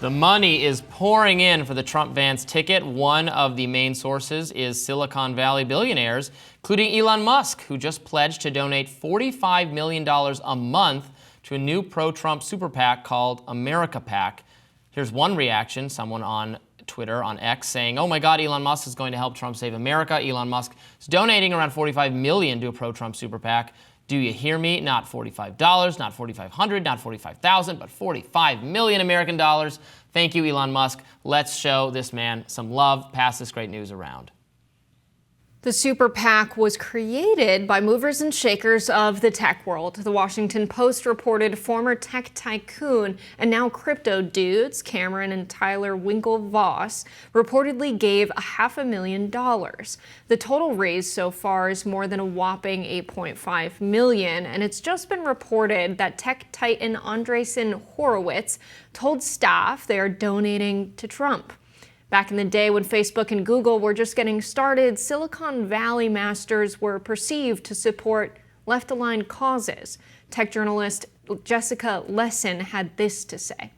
The money is pouring in for the Trump-Vance ticket. One of the main sources is Silicon Valley billionaires, including Elon Musk, who just pledged to donate $45 million a month to a new pro-Trump super PAC called America PAC. Here's one reaction, someone on Twitter, on X, saying, "Oh my God, Elon Musk is going to help Trump save America. Elon Musk is donating around $45 million to a pro-Trump super PAC. Do you hear me? Not $45, not $4,500, not $45,000, but $45 million American dollars. Thank you, Elon Musk. Let's show this man some love. Pass this great news around." The super PAC was created by movers and shakers of the tech world. The Washington Post reported former tech tycoon and now crypto dudes, Cameron and Tyler Winklevoss, reportedly gave $500,000. The total raised so far is more than a whopping $8.5 million, and it's just been reported that tech titan Andreessen Horowitz told staff they are donating to Trump. Back in the day when Facebook and Google were just getting started, Silicon Valley masters were perceived to support left-aligned causes. Tech journalist Jessica Lessin had this to say.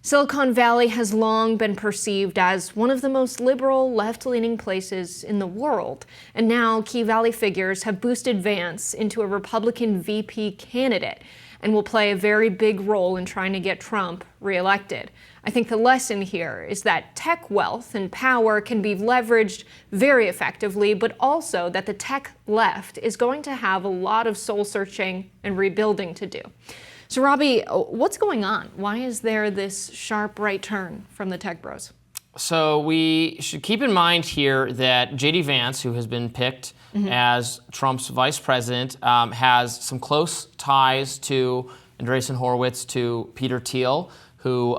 Silicon Valley has long been perceived as one of the most liberal, left-leaning places in the world, and now key Valley figures have boosted Vance into a Republican VP candidate and will play a very big role in trying to get Trump reelected. I think the lesson here is that tech wealth and power can be leveraged very effectively, but also that the tech left is going to have a lot of soul-searching and rebuilding to do. So, Robbie, what's going on? Why is there this sharp right turn from the tech bros? So we should keep in mind here that J.D. Vance, who has been picked as Trump's vice president, has some close ties to Andreessen Horowitz, to Peter Thiel, who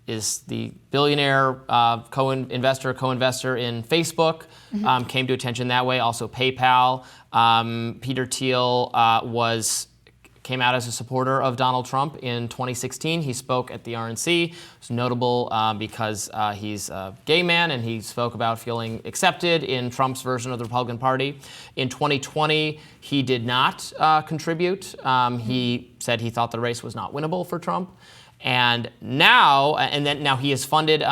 is the billionaire co-investor in Facebook, came to attention that way, also PayPal. Peter Thiel came out as a supporter of Donald Trump in 2016. He spoke at the RNC. It's notable because he's a gay man, and he spoke about feeling accepted in Trump's version of the Republican Party. In 2020, he did not contribute. He said he thought the race was not winnable for Trump. And now he is funded,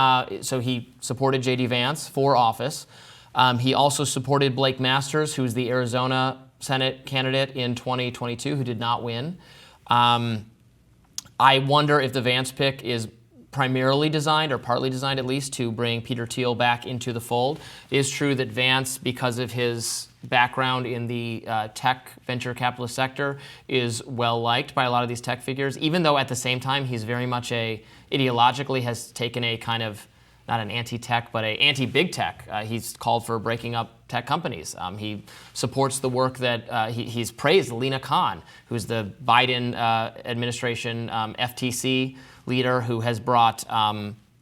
so he supported J.D. Vance for office. He also supported Blake Masters, who's the Arizona Senate candidate in 2022, who did not win. I wonder if the Vance pick is primarily designed, or partly designed at least, to bring Peter Thiel back into the fold. It is true that Vance, because of his background in the tech venture capitalist sector, is well liked by a lot of these tech figures, even though at the same time he's very much ideologically has taken a kind of, not an anti-tech, but an anti-big tech. He's called for breaking up tech companies. He supports the work that he's praised Lina Khan, who's the Biden administration FTC leader, who has brought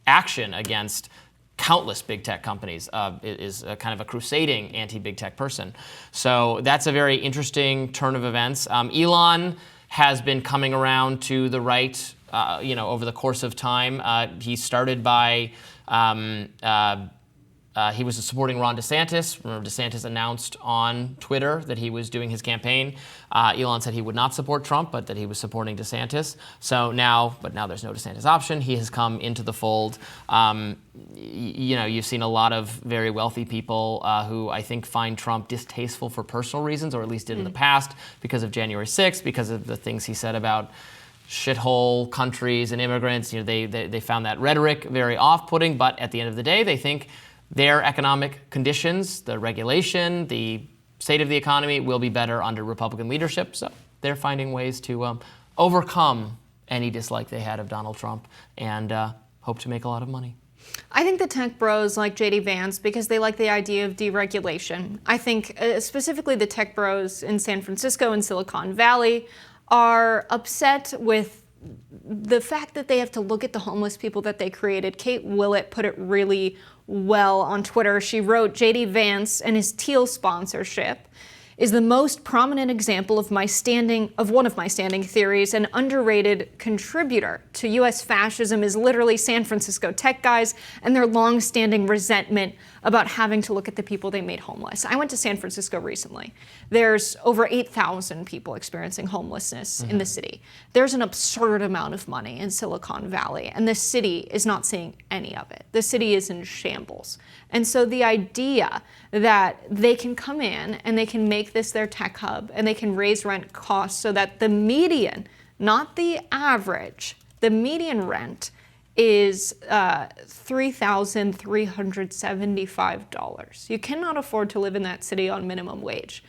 action against countless big tech companies, is a kind of a crusading anti-big tech person. So that's a very interesting turn of events. Elon has been coming around to the right, over the course of time. He started by he was supporting Ron DeSantis. Remember, DeSantis announced on Twitter that he was doing his campaign. Elon said he would not support Trump, but that he was supporting DeSantis. So now there's no DeSantis option. He has come into the fold. You've seen a lot of very wealthy people who I think find Trump distasteful for personal reasons, or at least did in the past, because of January 6th, because of the things he said about shithole countries and immigrants. They found that rhetoric very off-putting, but at the end of the day, they think their economic conditions, the regulation, the state of the economy will be better under Republican leadership. So they're finding ways to overcome any dislike they had of Donald Trump and hope to make a lot of money. I think the tech bros like J.D. Vance because they like the idea of deregulation. I think specifically the tech bros in San Francisco and Silicon Valley are upset with the fact that they have to look at the homeless people that they created. Kate Willett put it really well on Twitter. She wrote, "J.D. Vance and his Teal sponsorship is the most prominent example of one of my standing theories. An underrated contributor to U.S. fascism is literally San Francisco tech guys and their long-standing resentment about having to look at the people they made homeless. I went to San Francisco recently. There's over 8,000 people experiencing homelessness in the city. There's an absurd amount of money in Silicon Valley, and the city is not seeing any of it. The city is in shambles. And so the idea that they can come in and they can make this their tech hub and they can raise rent costs so that the median, not the average, the median rent is $3,375. You cannot afford to live in that city on minimum wage.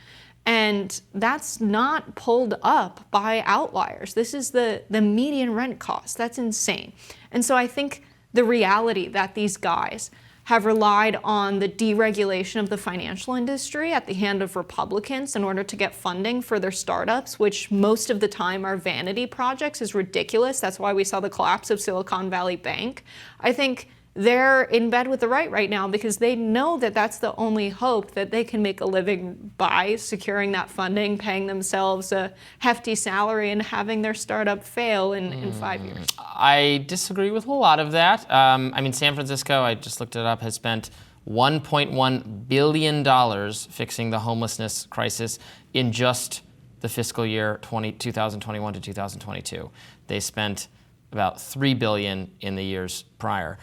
And that's not pulled up by outliers. This is the median rent cost. That's insane. And so I think the reality that these guys have relied on the deregulation of the financial industry at the hand of Republicans in order to get funding for their startups, which most of the time are vanity projects, is ridiculous. That's why we saw the collapse of Silicon Valley Bank. I think they're in bed with the right now because they know that that's the only hope that they can make a living by securing that funding, paying themselves a hefty salary, and having their startup fail in 5 years. I disagree with a lot of that. I mean, San Francisco, I just looked it up, has spent $1.1 billion fixing the homelessness crisis in just the fiscal year 2021 to 2022. They spent about $3 billion in the years prior.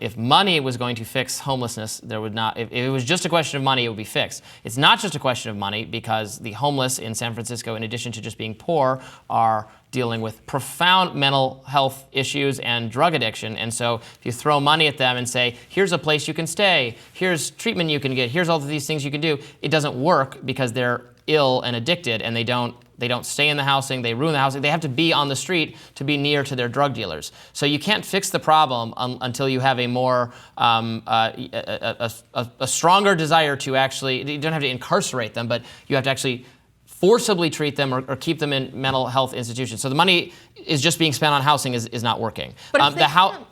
If money was going to fix homelessness, there would not. If it was just a question of money, it would be fixed. It's not just a question of money because the homeless in San Francisco, in addition to just being poor, are dealing with profound mental health issues and drug addiction. And so if you throw money at them and say, here's a place you can stay, here's treatment you can get, here's all of these things you can do, it doesn't work because they're ill and addicted and they don't stay in the housing, they ruin the housing, they have to be on the street to be near to their drug dealers. So you can't fix the problem until you have a more, a stronger desire to actually, you don't have to incarcerate them, but you have to actually forcibly treat them or keep them in mental health institutions. So the money is just being spent on housing is not working. But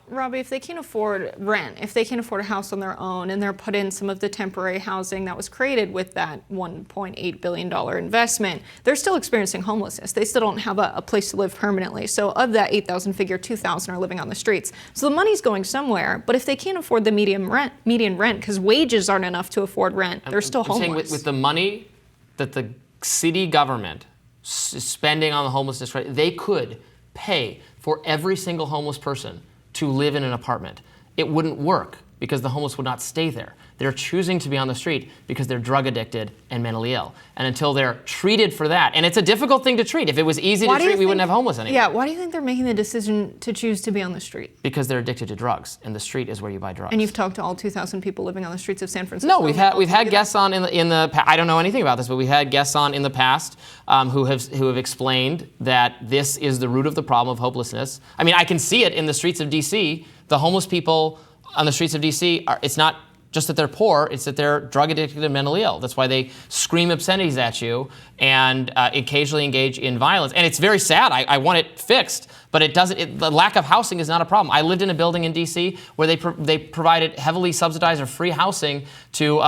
Robbie, if they can't afford rent, if they can't afford a house on their own, and they're put in some of the temporary housing that was created with that $1.8 billion investment, they're still experiencing homelessness. They still don't have a place to live permanently. So of that 8,000 figure, 2,000 are living on the streets. So the money's going somewhere, but if they can't afford the median rent, because wages aren't enough to afford rent, they're still homeless. With the money that the city government is spending on the homelessness, they could pay for every single homeless person to live in an apartment. It wouldn't work because the homeless would not stay there. They're choosing to be on the street because they're drug addicted and mentally ill. And until they're treated for that, and it's a difficult thing to treat. If it was easy to treat, we wouldn't have homeless anymore. Yeah, why do you think they're making the decision to choose to be on the street? Because they're addicted to drugs, and the street is where you buy drugs. And you've talked to all 2,000 people living on the streets of San Francisco? No, we've had guests on in the I don't know anything about this, but we've had guests on in the past who have explained that this is the root of the problem of hopelessness. I mean, I can see it in the streets of D.C. The homeless people on the streets of D.C. It's not just that they're poor, it's that they're drug addicted and mentally ill. That's why they scream obscenities at you and occasionally engage in violence. And it's very sad. I want it fixed, but the lack of housing is not a problem. I lived in a building in D.C. where they provided heavily subsidized or free housing to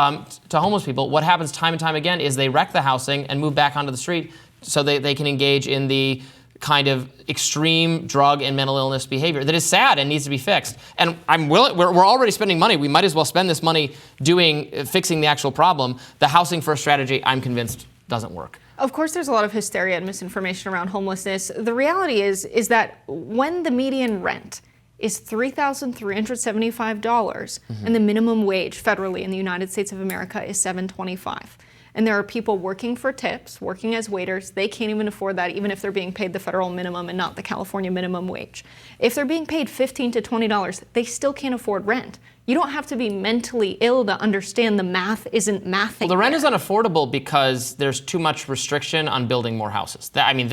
homeless people. What happens time and time again is they wreck the housing and move back onto the street so they can engage in the kind of extreme drug and mental illness behavior that is sad and needs to be fixed. And we're already spending money. We might as well spend this money fixing the actual problem. The housing first strategy, I'm convinced, doesn't work. Of course, there's a lot of hysteria and misinformation around homelessness. The reality is that when the median rent is $3,375 and the minimum wage federally in the United States of America is $7.25. And there are people working for tips, working as waiters. They can't even afford that, even if they're being paid the federal minimum and not the California minimum wage. If they're being paid $15 to $20, they still can't afford rent. You don't have to be mentally ill to understand the math isn't mathing. Well, the rent is unaffordable because there's too much restriction on building more houses. I don't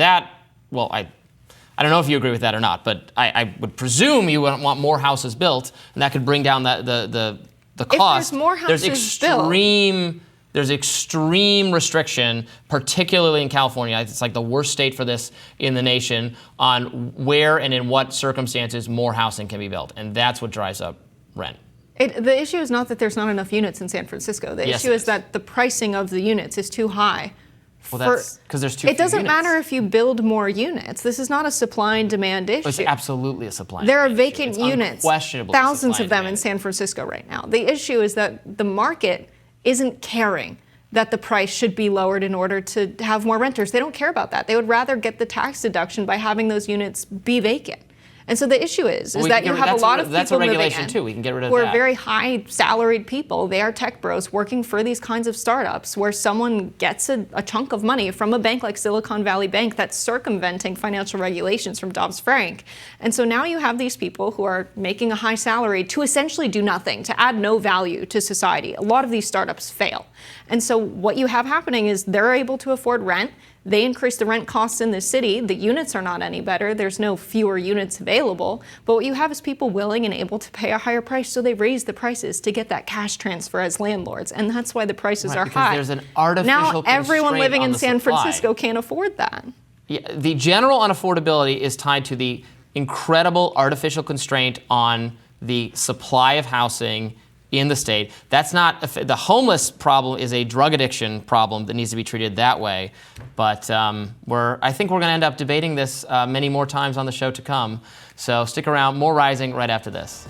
know if you agree with that or not, but I would presume you wouldn't want more houses built, and that could bring down the cost. If there's more houses built, there's extreme restriction, particularly in California. It's like the worst state for this in the nation on where and in what circumstances more housing can be built. And that's what drives up rent. The issue is not that there's not enough units in San Francisco. The issue is that the pricing of the units is too high Well, that's because there's too few It doesn't units. matter if you build more units. This is not a supply and demand issue. It's absolutely a supply and There are demand vacant issue. It's units, unquestionably a thousands supply of and them in demand. San Francisco right now. The issue is that the market isn't caring that the price should be lowered in order to have more renters. They don't care about that. They would rather get the tax deduction by having those units be vacant. And so the issue is that you have a lot of that's people a regulation moving in too. We can get rid of who that. are very high salaried people. They are tech bros working for these kinds of startups where someone gets a chunk of money from a bank like Silicon Valley Bank that's circumventing financial regulations from Dodd-Frank. And so now you have these people who are making a high salary to essentially do nothing, to add no value to society. A lot of these startups fail. And so what you have happening is they're able to afford rent. They increase the rent costs in the city. The units are not any better. There's no fewer units available. But what you have is people willing and able to pay a higher price, so they raise the prices to get that cash transfer as landlords. And that's why the prices are because high. there's an artificial now everyone constraint living on in the San supply. Francisco can't afford that. Yeah, the general unaffordability is tied to the incredible artificial constraint on the supply of housing in the state. That's not the homeless problem is a drug addiction problem that needs to be treated that way. But I think we're going to end up debating this many more times on the show to come. So stick around. More Rising right after this.